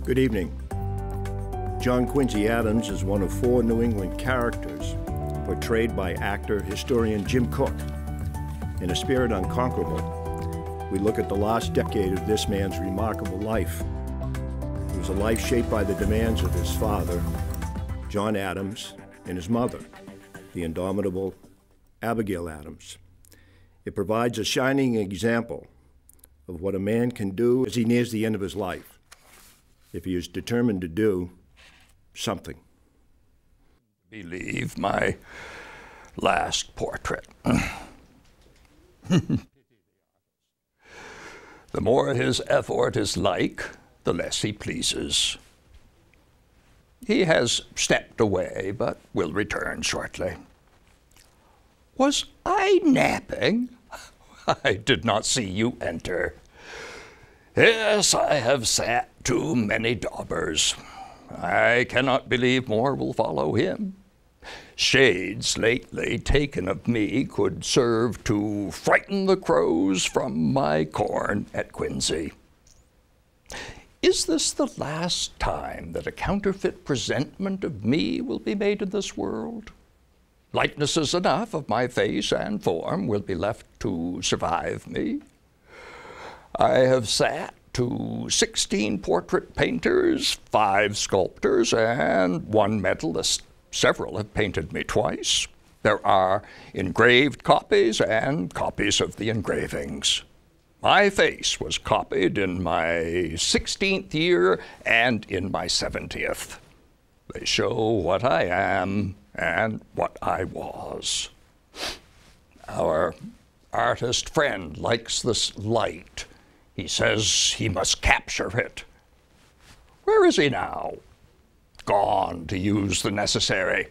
Good evening. John Quincy Adams is one of 4 New England characters portrayed by actor, historian Jim Cooke. In A Spirit Unconquerable, we look at the last decade of this man's remarkable life. It was a life shaped by the demands of his father, John Adams, and his mother, the indomitable Abigail Adams. It provides a shining example of what a man can do as he nears the end of his life, if he is determined to do something. Believe my last portrait. The more his effort is like, the less he pleases. He has stepped away, but will return shortly. Was I napping? I did not see you enter. Yes, I have sat too many daubers. I cannot believe more will follow him. Shades lately taken of me could serve to frighten the crows from my corn at Quincy. Is this the last time that a counterfeit presentment of me will be made in this world? Likenesses enough of my face and form will be left to survive me. I have sat to 16 portrait painters, 5 sculptors, and 1 medalist. Several have painted me twice. There are engraved copies and copies of the engravings. My face was copied in my 16th year and in my 70th. They show what I am and what I was. Our artist friend likes this light. He says he must capture it. Where is he now? Gone, to use the necessary.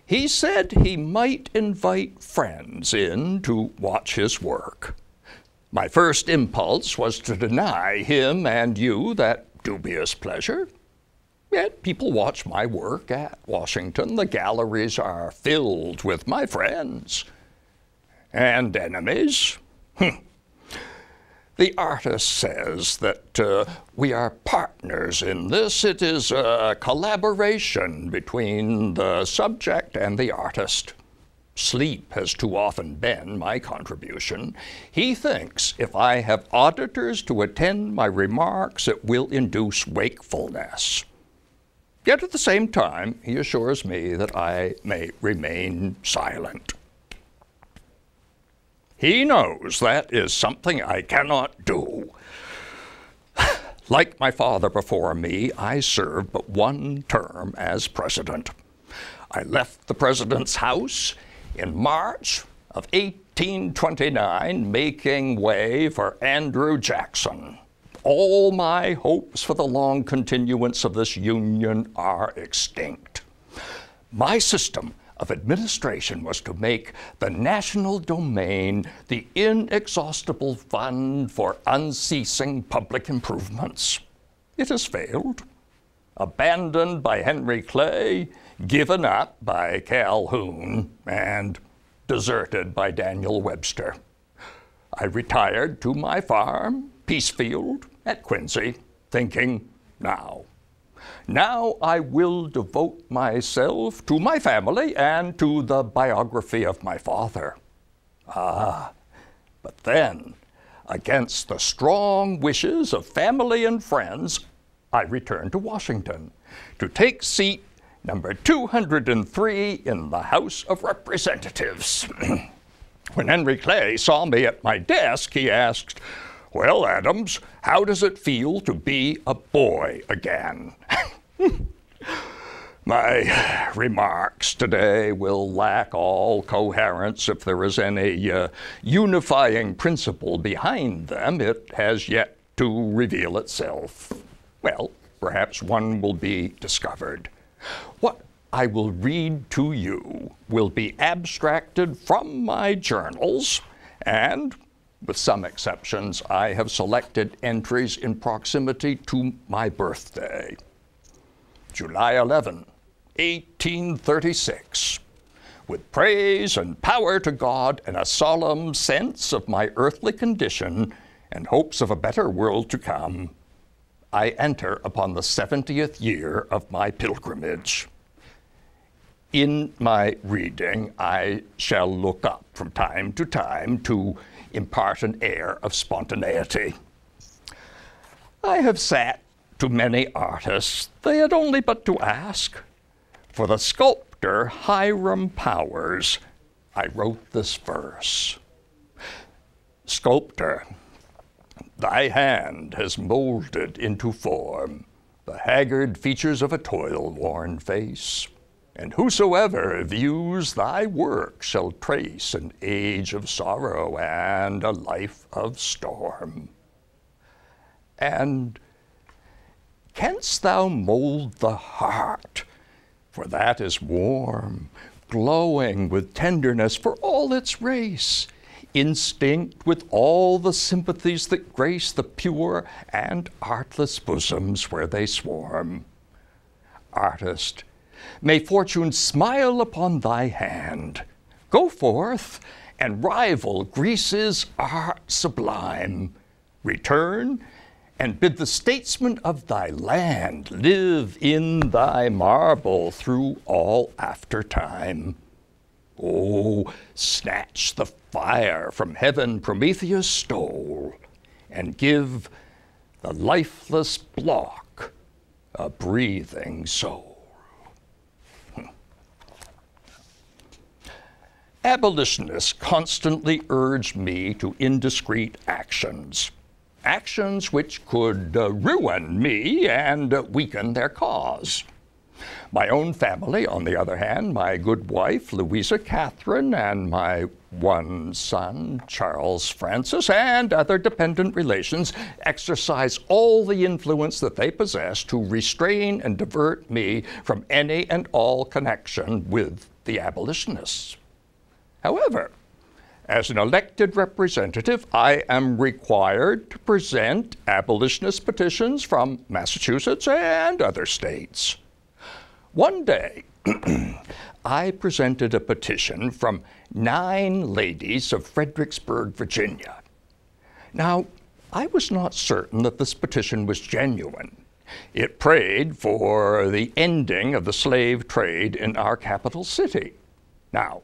He said he might invite friends in to watch his work. My first impulse was to deny him and you that dubious pleasure. Yet people watch my work at Washington. The galleries are filled with my friends and enemies. The artist says that we are partners in this. It is a collaboration between the subject and the artist. Sleep has too often been my contribution. He thinks if I have auditors to attend my remarks, it will induce wakefulness. Yet at the same time, he assures me that I may remain silent. He knows that is something I cannot do. Like my father before me, I served but 1 term as president. I left the president's house in March of 1829, making way for Andrew Jackson. All my hopes for the long continuance of this union are extinct. My system of administration was to make the national domain the inexhaustible fund for unceasing public improvements. It has failed. Abandoned by Henry Clay, given up by Calhoun, and deserted by Daniel Webster. I retired to my farm, Peacefield, at Quincy, thinking, now I will devote myself to my family and to the biography of my father. But then, against the strong wishes of family and friends, I returned to Washington to take seat number 203 in the House of Representatives. When Henry Clay saw me at my desk, he asked, "Well, Adams, how does it feel to be a boy again?" My remarks today will lack all coherence. If there is any unifying principle behind them, it has yet to reveal itself. Well, perhaps one will be discovered. What I will read to you will be abstracted from my journals, and with some exceptions, I have selected entries in proximity to my birthday. July 11, 1836. With praise and power to God and a solemn sense of my earthly condition and hopes of a better world to come, I enter upon the 70th year of my pilgrimage. In my reading, I shall look up from time to time to impart an air of spontaneity. I have sat to many artists, they had only but to ask. For the sculptor Hiram Powers, I wrote this verse. Sculptor, thy hand has molded into form the haggard features of a toil-worn face, and whosoever views thy work shall trace an age of sorrow and a life of storm. And canst thou mold the heart, for that is warm, glowing with tenderness for all its race, instinct with all the sympathies that grace the pure and artless bosoms where they swarm. Artist, may fortune smile upon thy hand. Go forth and rival Greece's art sublime. Return and bid the statesmen of thy land live in thy marble through all after time. Oh, snatch the fire from heaven Prometheus stole, and give the lifeless block a breathing soul. Abolitionists constantly urge me to indiscreet actions. Actions which could ruin me and weaken their cause. My own family, on the other hand, my good wife, Louisa Catherine, and my one son, Charles Francis, and other dependent relations, exercise all the influence that they possess to restrain and divert me from any and all connection with the abolitionists. However, as an elected representative, I am required to present abolitionist petitions from Massachusetts and other states. One day, I presented a petition from 9 ladies of Fredericksburg, Virginia. Now, I was not certain that this petition was genuine. It prayed for the ending of the slave trade in our capital city. Now,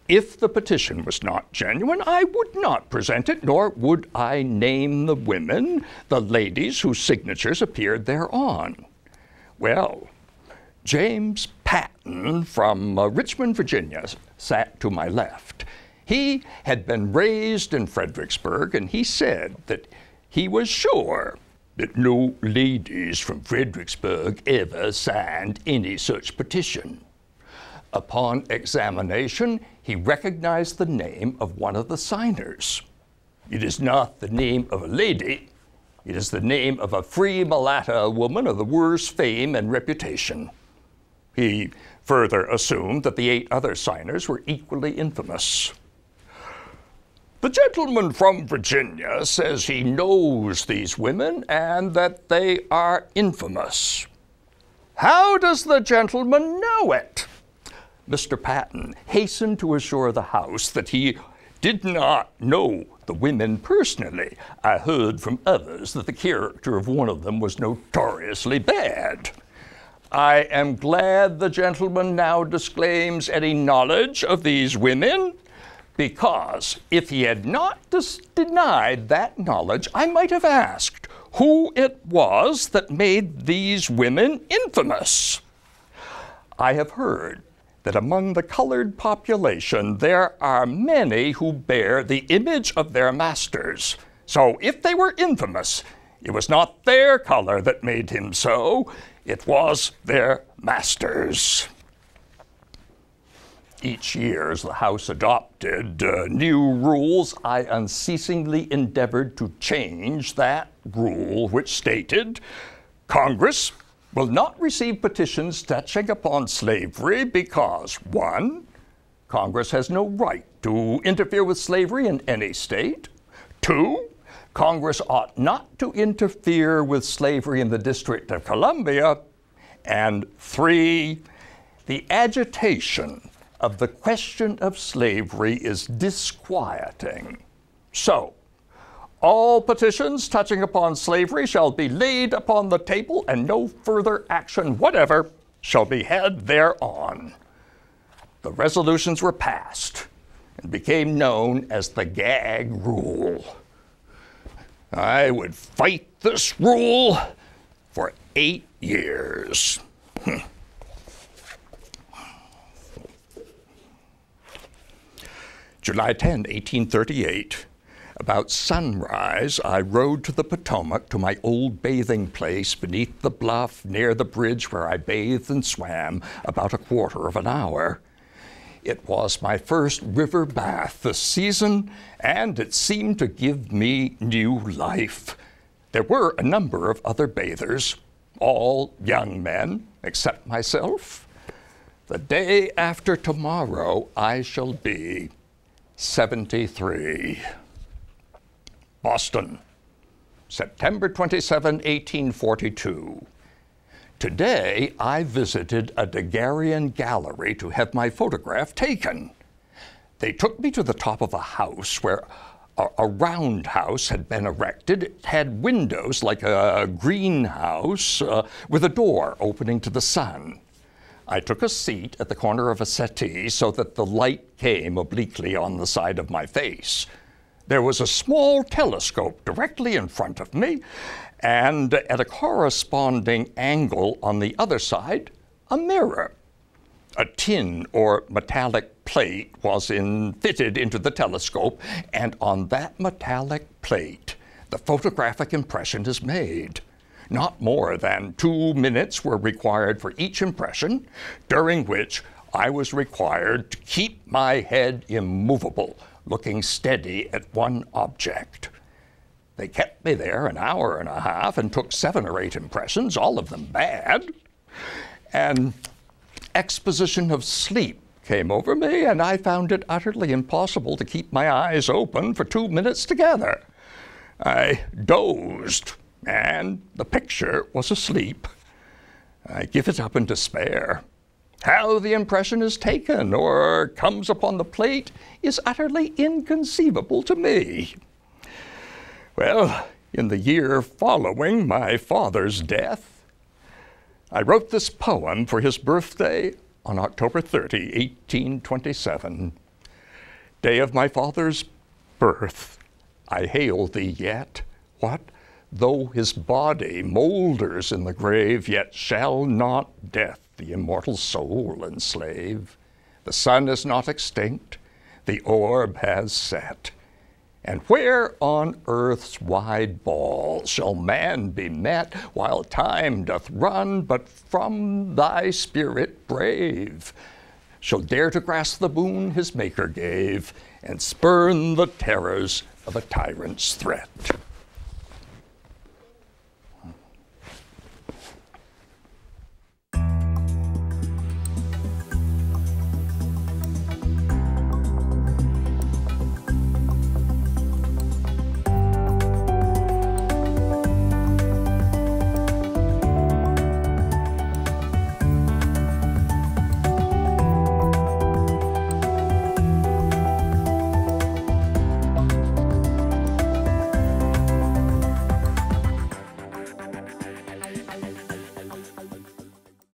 if the petition was not genuine, I would not present it, nor would I name the women, the ladies whose signatures appeared thereon. Well, James Patton from Richmond, Virginia, sat to my left. He had been raised in Fredericksburg, and he said that he was sure that no ladies from Fredericksburg ever signed any such petition. Upon examination, he recognized the name of one of the signers. It is not the name of a lady. It is the name of a free mulatto woman of the worst fame and reputation. He further assumed that the 8 other signers were equally infamous. The gentleman from Virginia says he knows these women and that they are infamous. How does the gentleman know it? Mr. Patton hastened to assure the House that he did not know the women personally. I heard from others that the character of one of them was notoriously bad. I am glad the gentleman now disclaims any knowledge of these women, because if he had not denied that knowledge, I might have asked who it was that made these women infamous. I have heard that among the colored population there are many who bear the image of their masters. So if they were infamous, it was not their color that made him so, it was their masters. Each year, as the House adopted new rules, I unceasingly endeavored to change that rule which stated, Congress will not receive petitions touching upon slavery because, 1, Congress has no right to interfere with slavery in any state. 2, Congress ought not to interfere with slavery in the District of Columbia. And 3, the agitation of the question of slavery is disquieting. So, All petitions touching upon slavery shall be laid upon the table, and no further action whatever shall be had thereon. The resolutions were passed and became known as the gag rule. I would fight this rule for 8 years. July 10, 1838. About sunrise, I rode to the Potomac to my old bathing place beneath the bluff near the bridge where I bathed and swam about a quarter of an hour. It was my first river bath this season, and it seemed to give me new life. There were a number of other bathers, all young men, except myself. The day after tomorrow, I shall be 73. Boston, September 27, 1842. Today, I visited a Daguerrean gallery to have my photograph taken. They took me to the top of a house where a roundhouse had been erected. It had windows like a greenhouse with a door opening to the sun. I took a seat at the corner of a settee so that the light came obliquely on the side of my face. There was a small telescope directly in front of me, and at a corresponding angle on the other side, a mirror. A tin or metallic plate was fitted into the telescope, and on that metallic plate, the photographic impression is made. Not more than 2 minutes were required for each impression, during which I was required to keep my head immovable, looking steady at one object. They kept me there an hour and a half and took 7 or 8 impressions, all of them bad. An exposition of sleep came over me, and I found it utterly impossible to keep my eyes open for 2 minutes together. I dozed, and the picture was asleep. I give it up in despair. How the impression is taken or comes upon the plate is utterly inconceivable to me. Well, in the year following my father's death, I wrote this poem for his birthday on October 30, 1827. Day of my father's birth, I hail thee yet. What? Though his body moulders in the grave, yet shall not death the immortal soul enslave. The sun is not extinct, the orb has set. And where on earth's wide ball shall man be met, while time doth run, but from thy spirit brave, shall dare to grasp the boon his maker gave, and spurn the terrors of a tyrant's threat?